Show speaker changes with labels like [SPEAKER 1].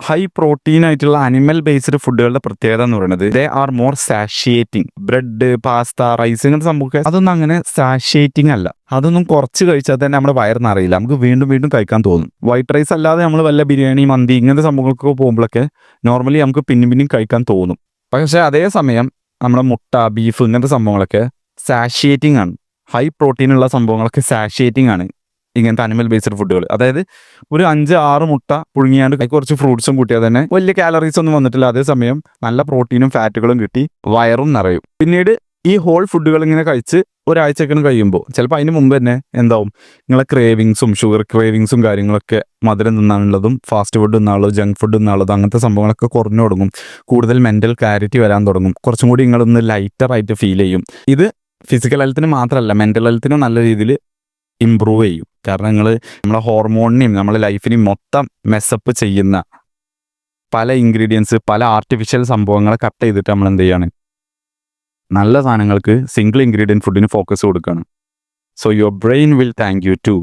[SPEAKER 1] High protein ആയിട്ടുള്ള animal based ഫുഡുകളുടെ പ്രത്യേകത എന്ന് പറയുന്നത് they are more satiating. Bread, pasta, rice ഇങ്ങനത്തെ സംഭവമൊക്കെ അതൊന്നും അങ്ങനെ സാഷിയേറ്റിംഗ് അല്ല. അതൊന്നും കുറച്ച് കഴിച്ചാൽ തന്നെ നമ്മുടെ വയറിനറിയില്ല, നമുക്ക് വീണ്ടും വീണ്ടും കഴിക്കാൻ തോന്നും. വൈറ്റ് റൈസ് അല്ലാതെ നമ്മൾ വല്ല ബിരിയാണി, മന്തി ഇങ്ങനത്തെ സംഭവങ്ങൾക്കൊക്കെ പോകുമ്പോഴൊക്കെ നോർമലി നമുക്ക് പിന്നെയും പിന്നെയും കഴിക്കാൻ തോന്നും. പക്ഷേ അതേസമയം നമ്മുടെ മുട്ട, ബീഫ് ഇങ്ങനത്തെ സംഭവങ്ങളൊക്കെ സാഷിയേറ്റിംഗ് ആണ്. ഹൈ പ്രോട്ടീൻ ഉള്ള സംഭവങ്ങളൊക്കെ സാഷിയേറ്റിംഗ് ആണ് ഇങ്ങനത്തെ അനിമൽ ബേസ്ഡ് ഫുഡുകൾ. അതായത് ഒരു 5-6 മുട്ട പുഴുങ്ങിയാണ്ട് കുറച്ച് ഫ്രൂട്ട്സും കൂട്ടിയാൽ തന്നെ വലിയ കാലറീസ് ഒന്നും വന്നിട്ടില്ല. അതേസമയം നല്ല പ്രോട്ടീനും ഫാറ്റുകളും കിട്ടി വയറും നിറയും. പിന്നീട് ഈ ഹോൾ ഫുഡുകൾ ഇങ്ങനെ കഴിച്ച് ഒരാഴ്ചയൊക്കെ കഴിയുമ്പോൾ ചിലപ്പോൾ അതിന് മുമ്പ് തന്നെ എന്താവും, നിങ്ങളെ ക്രേവിങ്സും ഷുഗർ ക്രേവിങ്സും കാര്യങ്ങളൊക്കെ, മധുരം തിന്നാനുള്ളതും ഫാസ്റ്റ് ഫുഡ് തിന്നാനുള്ളതും ജങ്ക് ഫുഡ് തിന്നാനുള്ളതും അങ്ങനത്തെ സംഭവങ്ങളൊക്കെ കുറഞ്ഞു തുടങ്ങും. കൂടുതൽ മെൻ്റൽ ക്ലാരിറ്റി വരാൻ തുടങ്ങും. കുറച്ചും കൂടി നിങ്ങളൊന്ന് ലൈറ്ററായിട്ട് ഫീൽ ചെയ്യും. ഇത് ഫിസിക്കൽ ഹെൽത്തിന് മാത്രമല്ല, മെൻ്റൽ ഹെൽത്തിനും നല്ല രീതിയിൽ ഇമ്പ്രൂവ് ചെയ്യും. കാരണം നമ്മളെ ഹോർമോണിനെയും നമ്മളെ ലൈഫിനെയും മൊത്തം മെസ്സപ്പ് ചെയ്യുന്ന പല ഇൻഗ്രീഡിയൻസ്, പല ആർട്ടിഫിഷ്യൽ സംഭവങ്ങളെ കട്ട് ചെയ്തിട്ട് നമ്മൾ എന്ത് ചെയ്യാണ്, നല്ല സാധനങ്ങൾക്ക് സിംഗിൾ ഇൻഗ്രീഡിയൻറ്റ് ഫുഡിന് ഫോക്കസ് കൊടുക്കുകയാണ്. So your brain will thank you to.